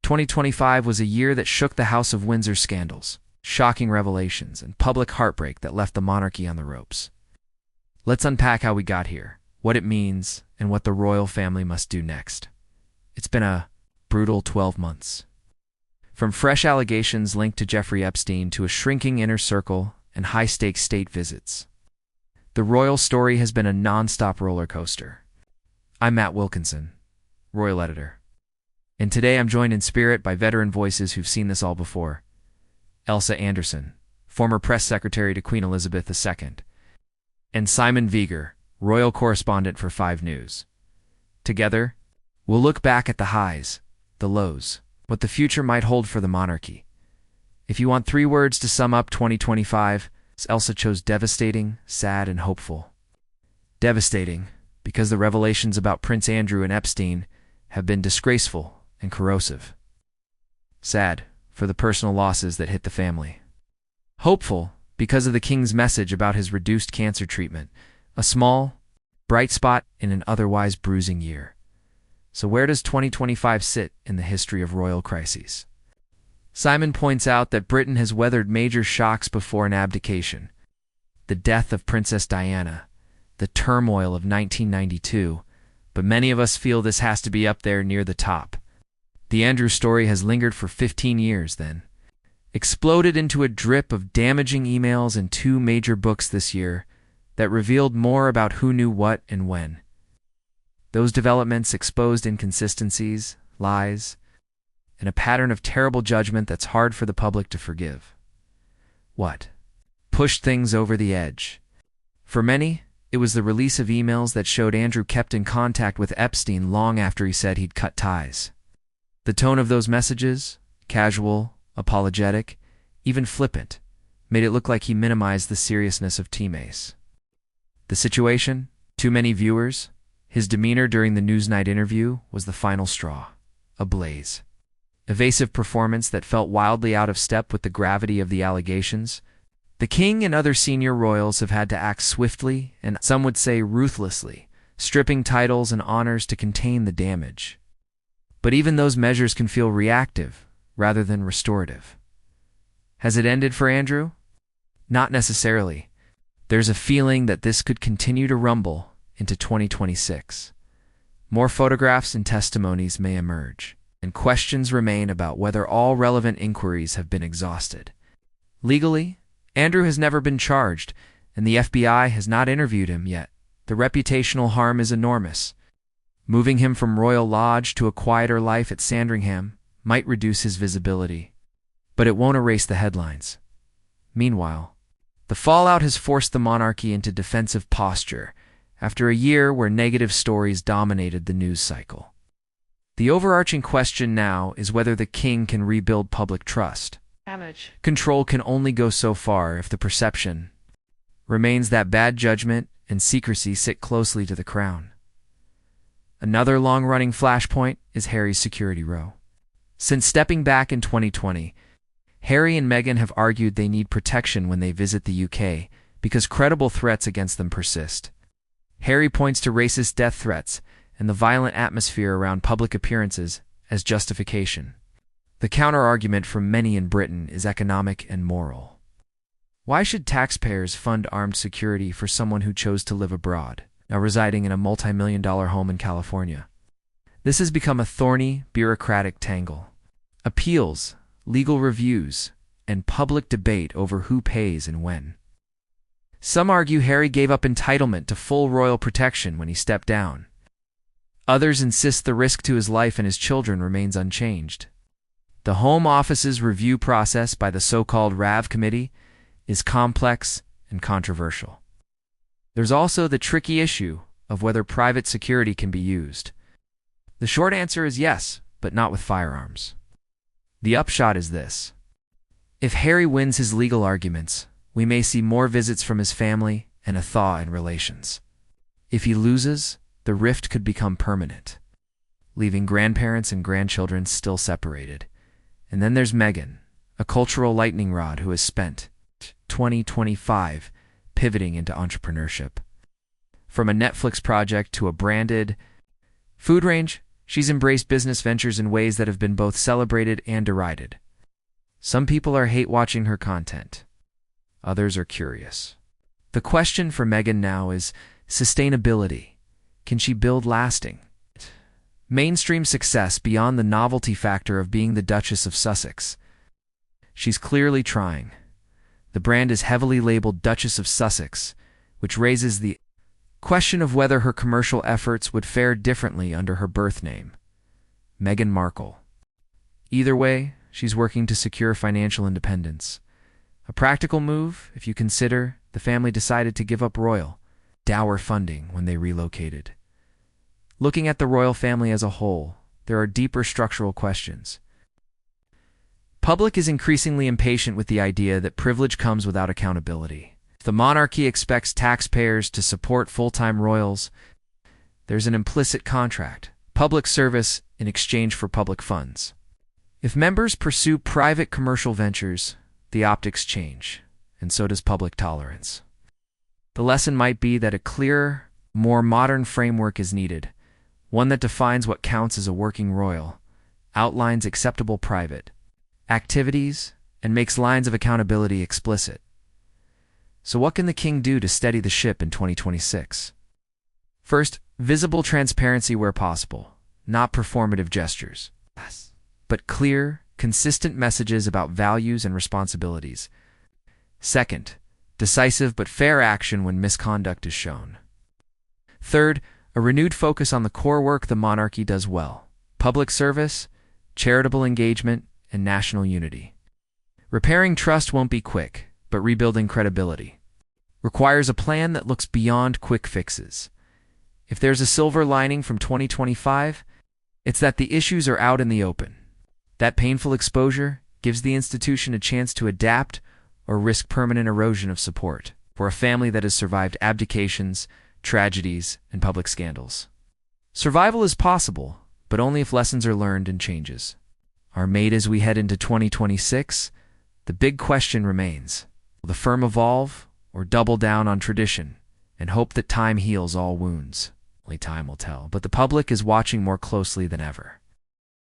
2025 was a year that shook the House of Windsor scandals, shocking revelations, and public heartbreak that left the monarchy on the ropes. Let's unpack how we got here, what it means, and what the royal family must do next. It's been a brutal 12 months. From fresh allegations linked to Jeffrey Epstein to a shrinking inner circle and high-stakes state visits, the royal story has been a non-stop roller coaster. I'm Matt Wilkinson, royal editor. And today I'm joined in spirit by veteran voices who've seen this all before. Elsa Anderson, former press secretary to Queen Elizabeth II, and Simon Vieger, royal correspondent for 5 News. Together, we'll look back at the highs, the lows, what the future might hold for the monarchy. If you want 3 words to sum up 2025, Elsa chose devastating, sad, and hopeful. Devastating, because the revelations about Prince Andrew and Epstein have been disgraceful and corrosive. Sad, for the personal losses that hit the family. Hopeful, because of the king's message about his reduced cancer treatment, a small, bright spot in an otherwise bruising year. So where does 2025 sit in the history of royal crises? Simon points out that Britain has weathered major shocks before an abdication. The death of Princess Diana, the turmoil of 1992, but many of us feel this has to be up there near the top. The Andrew story has lingered for 15 years then, exploded into a drip of damaging emails and 2 major books this year that revealed more about who knew what and when. Those developments exposed inconsistencies, lies, and a pattern of terrible judgment that's hard for the public to forgive. What pushed things over the edge? For many, it was the release of emails that showed Andrew kept in contact with Epstein long after he said he'd cut ties. The tone of those messages, casual, apologetic, even flippant, made it look like he minimized the seriousness of teammates. The situation, too many viewers, his demeanor during the Newsnight interview was the final straw, a blaze. Evasive performance that felt wildly out of step with the gravity of the allegations. The king and other senior royals have had to act swiftly and some would say ruthlessly, stripping titles and honors to contain the damage. But even those measures can feel reactive rather than restorative. Has it ended for Andrew? Not necessarily. There's a feeling that this could continue to rumble into 2026. More photographs and testimonies may emerge, and questions remain about whether all relevant inquiries have been exhausted. Legally, Andrew has never been charged, and the FBI has not interviewed him yet. The reputational harm is enormous. Moving him from Royal Lodge to a quieter life at Sandringham might reduce his visibility, but it won't erase the headlines. Meanwhile, the fallout has forced the monarchy into defensive posture after a year where negative stories dominated the news cycle. The overarching question now is whether the king can rebuild public trust. Control can only go so far if the perception remains that bad judgment and secrecy sit closely to the crown. Another long-running flashpoint is Harry's security row. Since stepping back in 2020, Harry and Meghan have argued they need protection when they visit the UK because credible threats against them persist. Harry points to racist death threats and the violent atmosphere around public appearances as justification. The counter-argument from many in Britain is economic and moral. Why should taxpayers fund armed security for someone who chose to live abroad, now residing in a multi-million-dollar home in California? This has become a thorny, bureaucratic tangle. Appeals, legal reviews, and public debate over who pays and when. Some argue Harry gave up entitlement to full royal protection when he stepped down. Others insist the risk to his life and his children remains unchanged. The Home Office's review process by the so-called RAV Committee is complex and controversial. There's also the tricky issue of whether private security can be used. The short answer is yes, but not with firearms. The upshot is this. If Harry wins his legal arguments, we may see more visits from his family and a thaw in relations. If he loses, the rift could become permanent, leaving grandparents and grandchildren still separated. And then there's Meghan, a cultural lightning rod who has spent 2025 pivoting into entrepreneurship. From a Netflix project to a branded food range, She's embraced business ventures in ways that have been both celebrated and derided. Some people are hate-watching her content. Others are curious. The question for Meghan now is sustainability. Can she build lasting, mainstream success beyond the novelty factor of being the Duchess of Sussex? She's clearly trying. The brand is heavily labeled Duchess of Sussex, which raises the question of whether her commercial efforts would fare differently under her birth name, Meghan Markle. Either way, she's working to secure financial independence. A practical move if you consider the family decided to give up royal dower funding when they relocated. Looking at the royal family as a whole, there are deeper structural questions. Public is increasingly impatient with the idea that privilege comes without accountability. If the monarchy expects taxpayers to support full-time royals, there's an implicit contract, public service in exchange for public funds. If members pursue private commercial ventures, the optics change, and so does public tolerance. The lesson might be that a clearer, more modern framework is needed, one that defines what counts as a working royal, outlines acceptable private activities, and makes lines of accountability explicit. So what can the king do to steady the ship in 2026? First, visible transparency where possible, not performative gestures, but clear, consistent messages about values and responsibilities. Second, decisive but fair action when misconduct is shown. Third, a renewed focus on the core work the monarchy does well: public service, charitable engagement, and national unity. Repairing trust won't be quick, but rebuilding credibility requires a plan that looks beyond quick fixes. If there's a silver lining from 2025, it's that the issues are out in the open. That painful exposure gives the institution a chance to adapt or risk permanent erosion of support for a family that has survived abdications, tragedies, and public scandals. Survival is possible, but only if lessons are learned and changes are made as we head into 2026. The big question remains: will the firm evolve or double down on tradition and hope that time heals all wounds? Only time will tell, but the public is watching more closely than ever.